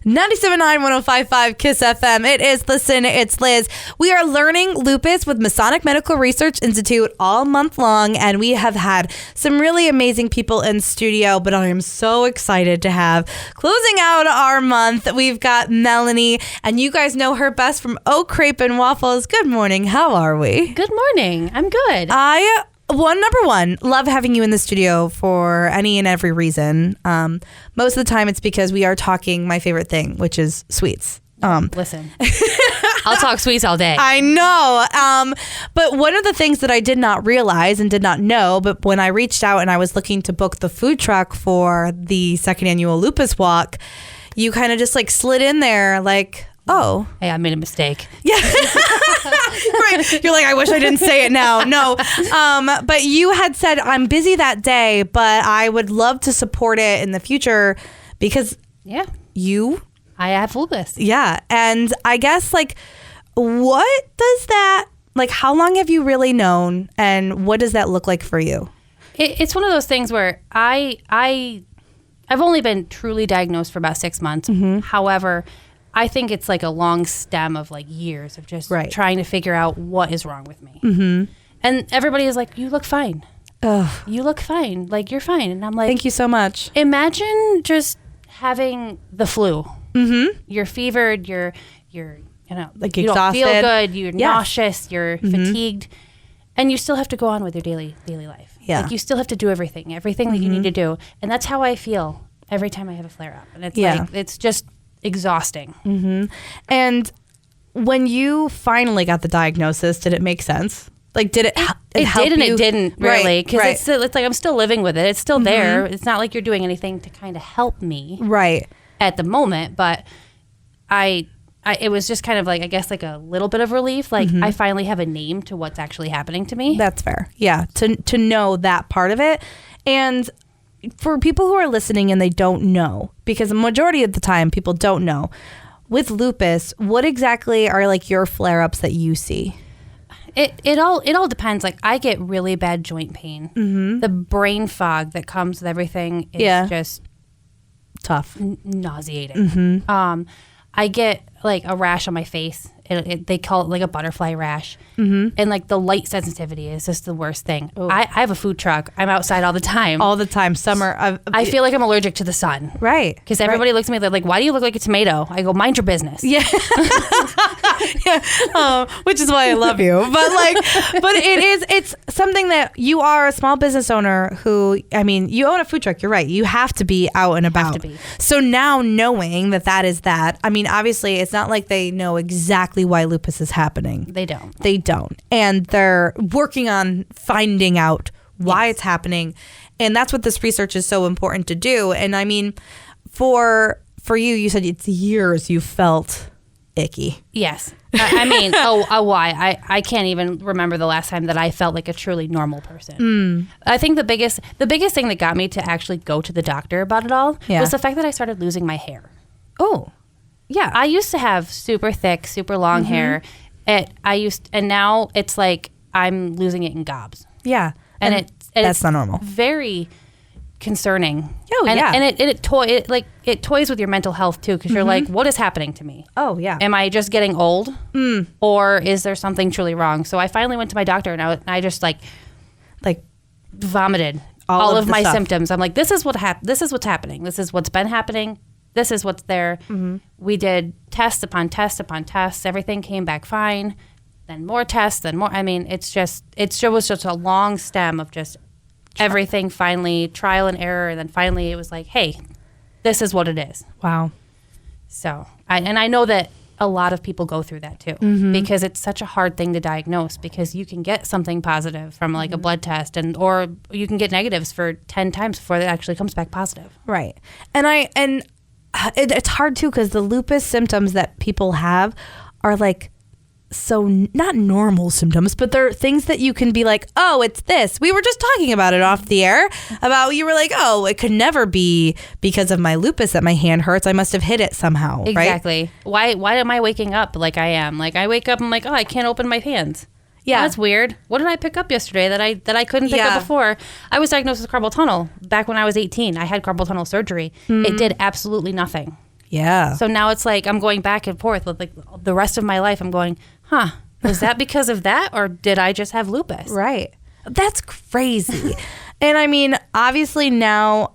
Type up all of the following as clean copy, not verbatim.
97.9 105.5 KISS FM. It is Listen, it's Liz. We are learning lupus with Masonic Medical Research Institute all month long, and we have had some really amazing people in studio, but I am so excited to have closing out our month. We've got Melanie, and you guys know her best from Crêpe and Waffles. Good morning. How are we? Good morning. I'm good. Number one, love having you in the studio for any and every reason. Most of the time it's because we are talking my favorite thing, which is sweets. Listen, I'll talk sweets all day. I know. But one of the things that I did not realize and did not know, but when I reached out and I was looking to book the food truck for the second annual Lupus walk, you kind of just like slid in there like, oh. Hey, I made a mistake. Yeah. Right. You're like, I wish I didn't say it now. No. But you had said, I'm busy that day, but I would love to support it in the future because I have lupus. Yeah. And I guess like, what does that, like, how long have you really known and what does that look like for you? It's one of those things where I've only been truly diagnosed for about 6 months. Mm-hmm. However, I think it's like a long stem of like years of just trying to figure out what is wrong with me. Mm-hmm. And everybody is like, you look fine. Ugh. You look fine. Like, you're fine. And I'm like, thank you so much. Imagine just having the flu. Mm-hmm. You're fevered. You're like you exhausted. Don't feel good. You're nauseous. You're fatigued. And you still have to go on with your daily life. Yeah. Like, you still have to do everything that you need to do. And that's how I feel every time I have a flare up. And it's like, it's just exhausting. Mm-hmm. And when you finally got the diagnosis, did it make sense? Like, did it help did and you? It didn't really, because it's like I'm still living with it. It's still there. It's not like you're doing anything to kind of help me at the moment, but it was just kind of like, I guess, like a little bit of relief. Like, I finally have a name to what's actually happening to me. That's fair. Yeah, to know that part of it. And for people who are listening and they don't know, because the majority of the time people don't know, with lupus, what exactly are like your flare-ups that you see? It all depends. Like, I get really bad joint pain. Mm-hmm. The brain fog that comes with everything is just tough, nauseating. Mm-hmm. I get like a rash on my face. They call it like a butterfly rash. Mm-hmm. And like the light sensitivity is just the worst thing. I have a food truck. I'm outside all the time. All the time. Summer. I feel like I'm allergic to the sun. Right. Because everybody looks at me like, why do you look like a tomato? I go, mind your business. Yeah. Which is why I love you. But it's something that you are a small business owner who, I mean, you own a food truck. You're right. You have to be out and about. So now knowing that is that, I mean, obviously it's not like they know exactly why lupus is happening. They don't. And they're working on finding out why it's happening. And that's what this research is so important to do. And I mean, for you said it's years you felt icky. Yes. I mean, why? I can't even remember the last time that I felt like a truly normal person. I think the biggest thing that got me to actually go to the doctor about it all was the fact that I started losing my hair. Oh. Yeah, I used to have super thick, super long hair. And now it's like I'm losing it in gobs. Yeah, and that's not normal. Very concerning. Oh, and, yeah, and it toys with your mental health too, because you're like, what is happening to me? Oh yeah, am I just getting old, or is there something truly wrong? So I finally went to my doctor, and I just like vomited all of my symptoms. I'm like, this is what's happening. This is what's been happening. This is what's there. Mm-hmm. We did test upon test upon tests. Everything came back fine. Then more tests, then more. I mean, it was just a long stem of just everything finally, trial and error. And then finally it was like, hey, this is what it is. Wow. So, I know that a lot of people go through that too, because it's such a hard thing to diagnose, because you can get something positive from like a blood test or you can get negatives for 10 times before it actually comes back positive. Right. And it's hard too, because the lupus symptoms that people have are like, so not normal symptoms, but they're things that you can be like, oh, it's this. We were just talking about it off the air about, you were like, oh, it could never be because of my lupus that my hand hurts. I must have hit it somehow. Exactly. Right? Why am I waking up like I am? Like, I wake up, I'm like, oh, I can't open my hands. Yeah, that's weird. What did I pick up yesterday that I couldn't pick up before? I was diagnosed with carpal tunnel back when I was 18. I had carpal tunnel surgery. It did absolutely nothing. Yeah. So now it's like I'm going back and forth with like the rest of my life. I'm going, was that because of that, or did I just have lupus? Right. That's crazy. And I mean, obviously now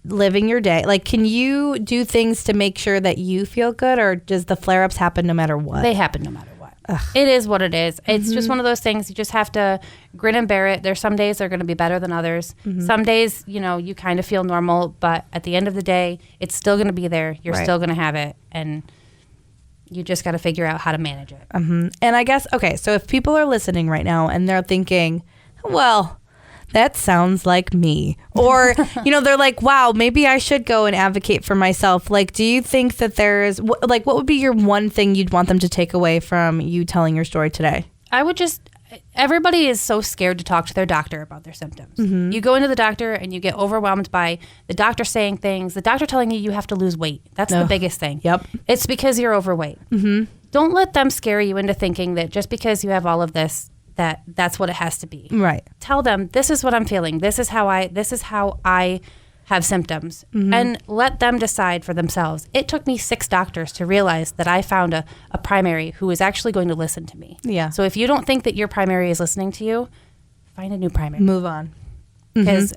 living your day, like, can you do things to make sure that you feel good, or does the flare-ups happen no matter what? They happen no matter what. Ugh. It is what it is. It's just one of those things. You just have to grin and bear it. There's some days they're going to be better than others. Some days, you kind of feel normal, but at the end of the day, it's still going to be there. You're still going to have it, and you just got to figure out how to manage it. And I guess, okay, so if people are listening right now and they're thinking, well, that sounds like me. Or, they're like, wow, maybe I should go and advocate for myself. Like, do you think that there's, what would be your one thing you'd want them to take away from you telling your story today? Everybody is so scared to talk to their doctor about their symptoms. You go into the doctor and you get overwhelmed by the doctor saying things, the doctor telling you have to lose weight. That's the biggest thing. Yep. It's because you're overweight. Don't let them scare you into thinking that just because you have all of this, that's what it has to be. Right. Tell them, this is what I'm feeling. This is how I have symptoms. And let them decide for themselves. It took me 6 doctors to realize that I found a primary who is actually going to listen to me. Yeah. So if you don't think that your primary is listening to you, find a new primary. Move on. Because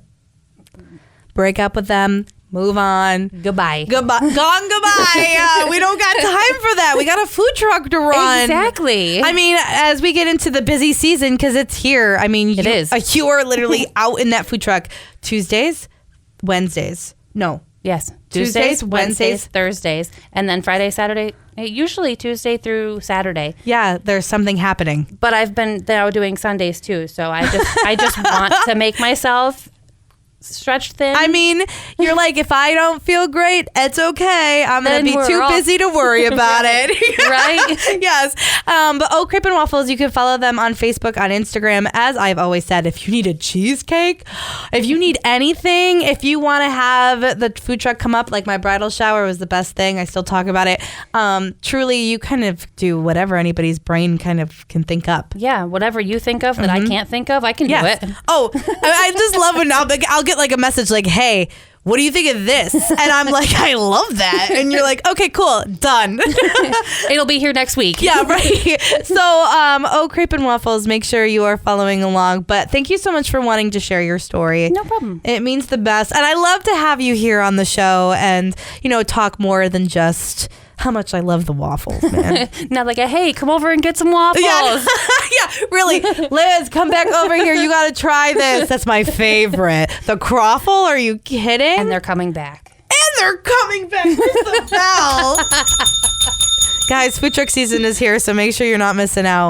break up with them. Move on. Goodbye. Gone goodbye. We don't got time for that. We got a food truck to run. Exactly. I mean, as we get into the busy season, because it's here. I mean, it is. You are literally out in that food truck Tuesdays, Wednesdays. No. Yes. Tuesdays, Wednesdays, Thursdays, and then Friday, Saturday. Usually Tuesday through Saturday. Yeah, there's something happening. But I've been now doing Sundays too. So I just want to make myself stretched thin. I mean, you're like, if I don't feel great, it's okay. I'm going to be too busy to worry about it. Right? Yes. But Crêpe and Waffles, you can follow them on Facebook, on Instagram. As I've always said, if you need a cheesecake, if you need anything, if you want to have the food truck come up, like my bridal shower was the best thing. I still talk about it. Truly, you kind of do whatever anybody's brain kind of can think up. Yeah, whatever you think of that I can't think of, I can do it. Oh, I just love when I'll get like a message like, hey, what do you think of this? And I'm like, I love that. And you're like, okay, cool, done. It'll be here next week. Yeah, right. So, Crêpe and Waffles, make sure you are following along. But thank you so much for wanting to share your story. No problem. It means the best. And I love to have you here on the show and, talk more than just how much I love the waffles, man. Not like hey, come over and get some waffles. Yeah, yeah, really. Liz, come back over here. You got to try this. That's my favorite. The croffle, are you kidding? And they're coming back. Where's the bell? Guys, food truck season is here, so make sure you're not missing out.